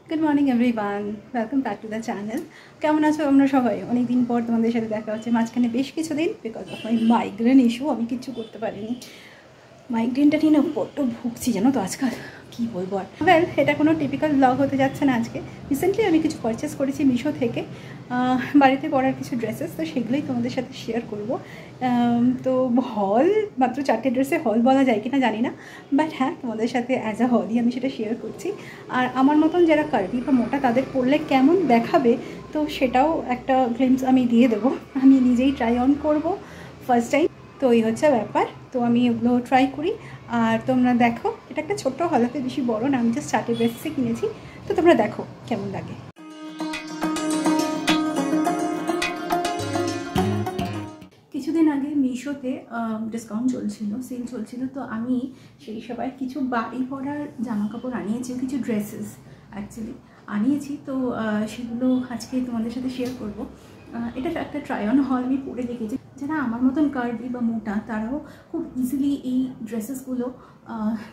Good morning everyone, welcome back to the channel. কেমন আছো তোমরা সবাই? অনেক দিন পর তোমাদের সাথে দেখা হচ্ছে। মাঝখানে বেশ কিছুদিন because of my migraine issue আমি কিচ্ছু করতে পারিনি। মাইগ্রেনটা নিয়ে না বড্ড ভুগছি জানো তো আজকাল, কী বলবো আর। ওয়েল, এটা কোনো টিপিক্যাল ব্লগ হতে যাচ্ছে না আজকে। রিসেন্টলি আমি কিছু পারচেস করেছি মিশো থেকে, বাড়িতে পরার কিছু ড্রেসেস, তো সেগুলোই তোমাদের সাথে শেয়ার করব। তো হল মাত্র 4টে ড্রেসে হল বলা যায় কিনা জানি না, বাট হ্যাঁ, তোমাদের সাথে অ্যাজ আ হলই আমি সেটা শেয়ার করছি। আর আমার মতন যারা কার্ভি বা মোটা তাদের পরলে কেমন দেখাবে, তো সেটাও একটা গ্লিম্পস আমি দিয়ে দেবো। আমি নিজেই ট্রাই অন করব ফার্স্ট টাইম, তো এই হচ্ছে ব্যাপার। তো আমি ওগুলো ট্রাই করি আর তোমরা দেখো। এটা একটা ছোট্ট হলতে, বেশি বড় না, আমি জাস্ট 4টে ড্রেসে কিনেছি। তো তোমরা দেখো কেমন লাগে। কিছুদিন আগে মিশোতে ডিসকাউন্ট চলছিল, সেল চলছিল, তো আমি সেই সময় কিছু বাড়ি পরার জামা কাপড় আনিয়েছি, কিছু ড্রেসেস অ্যাকচুয়ালি আনিয়েছি। তো সেগুলো আজকে তোমাদের সাথে শেয়ার করব। এটা একটা ট্রাই অন হল আমি পরে দেখেছি। যারা আমার মতন কার্ভি বা মোটা তারাও খুব ইজিলি এই ড্রেসেসগুলো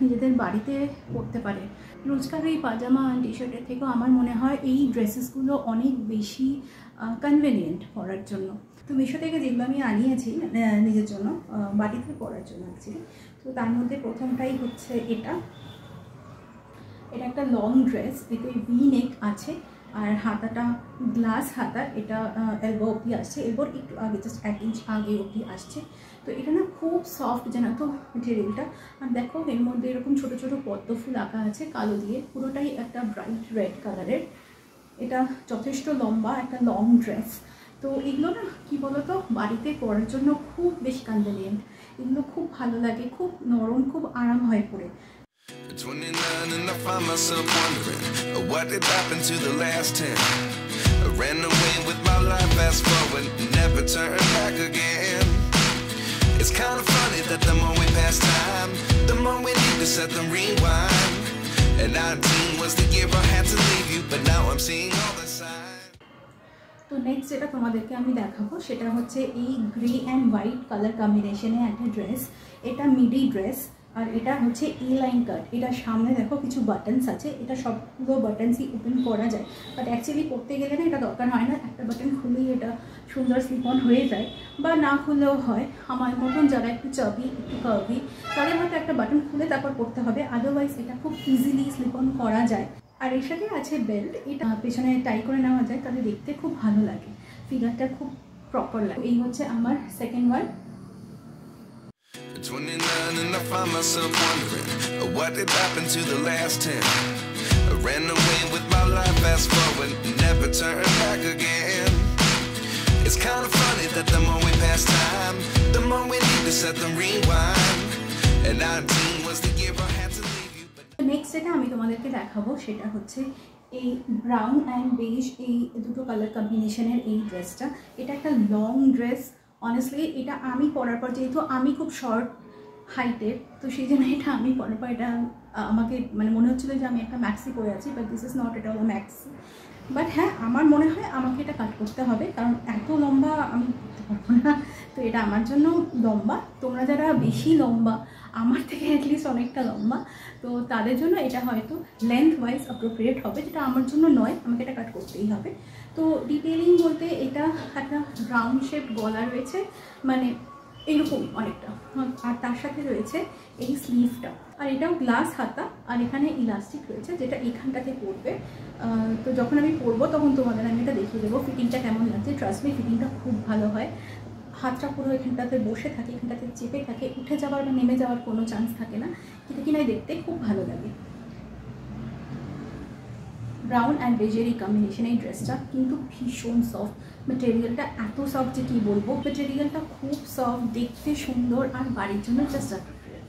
নিজেদের বাড়িতে পরতে পারে। রোজকার এই পাজামা টি শার্টের থেকেও আমার মনে হয় এই ড্রেসেসগুলো অনেক বেশি কনভিনিয়েন্ট পরার জন্য। তো মিশো থেকে যেগুলো আমি আনিয়েছি নিজের জন্য, বাড়িতে পরার জন্য অ্যাকচুয়ালি, তো তার মধ্যে প্রথমটাই হচ্ছে এটা একটা লং ড্রেস। এতে ভি নেক আছে আর হাতাটা গ্লাস হাতা। এটা এলবো অবধি আসছে, এলবোর একটু আগে, জাস্ট 1 ইঞ্চ আগে অবধি আসছে। তো এটা না খুব সফট জানো তো মেটেরিয়ালটা। আর দেখো এর মধ্যে এরকম ছোটো ছোটো পদ্ম ফুল আঁকা আছে কালো দিয়ে, পুরোটাই একটা ব্রাইট রেড কালারের। এটা যথেষ্ট লম্বা একটা লং ড্রেস। তো এগুলো না কী বলতো, বাড়িতে পরার জন্য খুব বেশি কনভিনিয়েন্ট। এগুলো খুব ভালো লাগে, খুব নরম, খুব আরাম হয় পরে। 29 and I find myself wondering what did happen to the last 10. I ran away with my life, fast forward, never turn back again. It's kind of funny that the more we pass time, the more we need to set them rewind. And 19 was the year I had to leave you, but now I'm seeing all the signs. তো next যেটা তোমাদেরকে আমি দেখাবো সেটা হচ্ছে এই grey and white colour কম্বিনেশনে একটা ড্রেস। এটা মিডি ড্রেস আর এটা হচ্ছে এ লাইন কাট। এটা সামনে দেখো কিছু বাটনস আছে, এটা সবগুলো বাটনসই ওপেন করা যায়, বাট অ্যাকচুয়ালি করতে গেলে না এটা দরকার হয় না। একটা বাটন খুলেই এটা সুন্দর স্লিপ অন হয়ে যায়, বা না খুললেও হয়। আমার মতন যারা একটু চাবি, একটু কার্ভি, তাদের হয়তো একটা বাটন খুলে তারপর পরতে হবে, আদারওয়াইজ এটা খুব ইজিলি স্লিপ অন করা যায়। আর এর সাথে আছে বেল্ট, এটা পেছনে টাই করে নেওয়া যায়, তাহলে দেখতে খুব ভালো লাগে, ফিগারটা খুব প্রপার লাগে। এই হচ্ছে আমার second one. 29 and I find myself wondering what did happen to the last 10. I ran away with my life, fast forward, never turn back again. It's kind of funny that the more we pass time, the more we need to set them rewind. And 19 was the year I had to leave you. Next যেটা আমি তোমাদেরকে দেখাবো সেটা হচ্ছে এই brown and base, এই দুটো colour কম্বিনেশনের এই ড্রেসটা। এটা একটা লং ড্রেস। অনেস্টলি এটা আমি পরার পর, যেহেতু আমি খুব শর্ট হাইটের, তো সেই জন্য এটা আমি পরার পর এটা আমাকে মানে মনে হচ্ছিলো যে আমি একটা ম্যাক্সি পরে আছি, but this is not at all maxi. But হ্যাঁ, আমার মনে হয় আমাকে এটা কাট করতে হবে, কারণ এত লম্বা আমি করতে পারবো না। তো এটা আমার জন্য লম্বা। তোমরা যারা বেশি লম্বা, আমার থেকে অ্যাটলিস্ট অনেকটা লম্বা, তো তাদের জন্য এটা হয়তো লেন্থ ওয়াইজ অ্যাপ্রোপ্রিয়েট হবে, যেটা আমার জন্য নয়। আমাকে এটা কাট করতেই হবে। তো ডিটেলিং বলতে এটা একটা রাউন্ড শেপ গলা রয়েছে, মানে এইরকম অনেকটা, আর তার সাথে রয়েছে এই স্লিভটা, আর এটাও গ্লাস হাতা, আর এখানে ইলাস্টিক রয়েছে যেটা এখানটাতে পড়বে। তো যখন আমি পরবো তখন তোমাদের আমি এটা দেখিয়ে দেবো ফিটিংটা কেমন লাগছে। ট্রাস্ট মি, ফিটিংটা খুব ভালো হয়। হাতটা পুরো এখানটাতে বসে থাকে, এখানটাতে চেপে থাকে, উঠে যাওয়ার বা নেমে যাওয়ার কোনো চান্স থাকে না, কিন্তু কিনা দেখতে খুব ভালো লাগে। ব্রাউন অ্যান্ড বেজের এই কম্বিনেশন এই ড্রেসটা কিন্তু ভীষণ সফট। মেটেরিয়ালটা এত সফট যে কী বলবো, মেটেরিয়ালটা খুব সফট, দেখতে সুন্দর, আর বাড়ির জন্য just appropriate.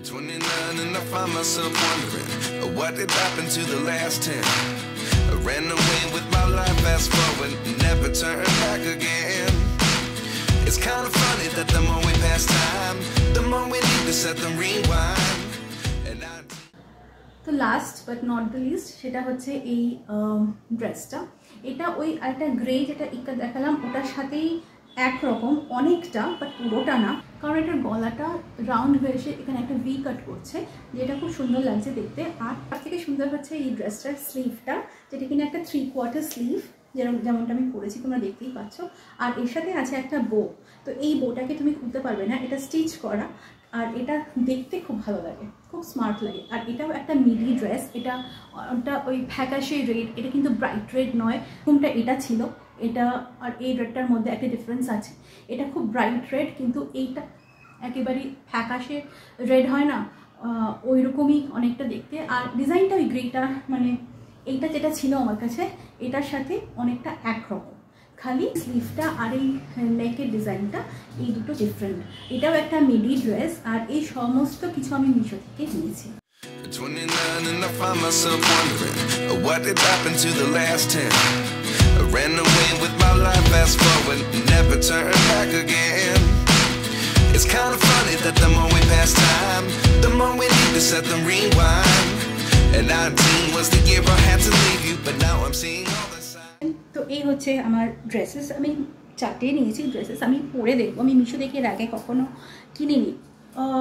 29 and I find myself wondering what did happen to the last 10. I ran away with my life, fast forward, never turn back again. It's kind of funny that the more we pass time, the more we need to set them rewind. And I তো last but not the least সেটা হচ্ছে এই ড্রেসটা। এটা ওই একটা grey যেটা দেখালাম ওটার সাথেই একরকম অনেকটা, বাট পুরোটা না। কারণ এটার গলাটা রাউন্ড হয়ে এসে এখানে একটা ভি কাট করছে, যেটা খুব সুন্দর লাগছে দেখতে। আর তার থেকে সুন্দর হচ্ছে এই ড্রেসটার স্লিভটা, যেটা কিনা একটা 3/4 স্লিভ, যেমনটা আমি পরেছি তোমরা দেখতেই পাচ্ছ। আর এর সাথে আছে একটা বো, তো এই বোটাকে তুমি খুলতে পারবে না, এটা স্টিচ করা। আর এটা দেখতে খুব ভালো লাগে, খুব স্মার্ট লাগে। আর এটাও একটা মিডি ড্রেস, এটা ওই ফ্যাকাশে রেড, এটা কিন্তু ব্রাইট রেড নয়, কোনটা এটা ছিল এটা। আর এই রেডটার মধ্যে একটা ডিফারেন্স আছে, এটা খুব ব্রাইট রেড, কিন্তু এইটা একেবারেই ফ্যাকাশে রেড হয় না, ওই রকমই অনেকটা দেখতে। আর ডিজাইনটা ওই গ্রেটা, মানে এইটা যেটা ছিল আমার কাছে এটার সাথে অনেকটা একরকম, খালি স্লিভটা আর এই নেকের ডিজাইনটা এই দুটো ডিফারেন্ট। এটাও একটা মিডি ড্রেস, আর এই সমস্ত কিছু আমি মিশো থেকে নিয়েছি। 29 and I find myself wondering what did happen to the last 10. I ran away with my life, fast forward, never turn back again. It's kind of funny that the more we pass time, the more we need to set them rewind. And 19 was the year I had to leave you, but now I'm seeing all the signs. তো এই হচ্ছে আমার dresses, আমি 4টে নিয়েছি dresses. আমি পরে দেখবো, আমি মিশো দেখে এর আগে কখনো কিনিনি,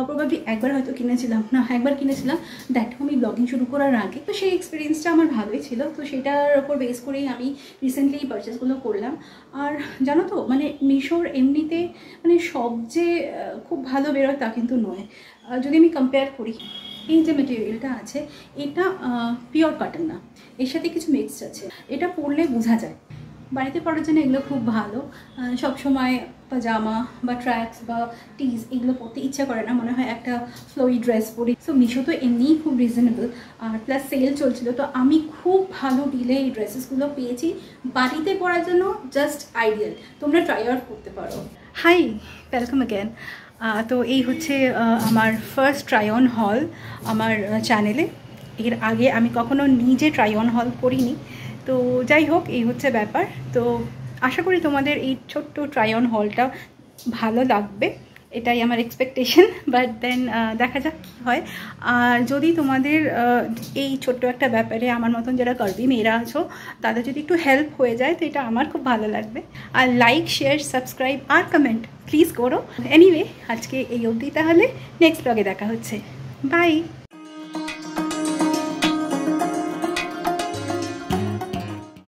প্রবাবলি একবার হয়তো কিনেছিলাম, না একবার কিনেছিলাম, দেখো আমি ব্লগিং শুরু করার আগে। তো সেই এক্সপিরিয়েন্সটা আমার ভালোই ছিল, তো সেটার ওপর বেস করেই আমি রিসেন্টলি এই পারচেসগুলো করলাম। আর জানো তো, মানে মিশোর এমনিতে মানে সব যে খুব ভালো বেরোয় তা কিন্তু নয়। যদি আমি কম্পেয়ার করি, এই যে মেটেরিয়ালটা আছে এটা পিওর কটন না, এর সাথে কিছু মিক্সড আছে, এটা পরলে বোঝা যায়। বাড়িতে পরার জন্য এগুলো খুব ভালো, সবসময় পাজামা বা ট্র্যাক্স বা টিজ এগুলো পরতে ইচ্ছা করে না, মনে হয় একটা ফ্লোই ড্রেস পরি। সো মিশো তো এমনিই খুব রিজনেবল, আর প্লাস সেল চলছিল, তো আমি খুব ভালো ডিলে এই ড্রেসেসগুলো পেয়েছি বাড়িতে পরার জন্য, জাস্ট আইডিয়াল, তোমরা ট্রাই আউট করতে পারো। Hi, welcome again. তো এই হচ্ছে আমার ফার্স্ট ট্রাই অন হল আমার চ্যানেলে। এর আগে আমি কখনো নিজে ট্রাই অন হল করিনি, তো যাই হোক এই হচ্ছে ব্যাপার। তো আশা করি তোমাদের এই ছোট্ট ট্রাই অন হলটা ভালো লাগবে, এটাই আমার এক্সপেকটেশন। বাট দেন দেখা যাক কী হয়। আর যদি তোমাদের এই ছোট্ট একটা ব্যাপারে আমার মতন যারা কার্বি মেয়েরা আছো তাদের যদি একটু হেল্প হয়ে যায়, তো এটা আমার খুব ভালো লাগবে। আর লাইক, শেয়ার, সাবস্ক্রাইব আর কমেন্ট প্লিজ করো। এনিওয়ে আজকে এই অবধি, তাহলে নেক্সট ব্লগে দেখা হচ্ছে, বাই।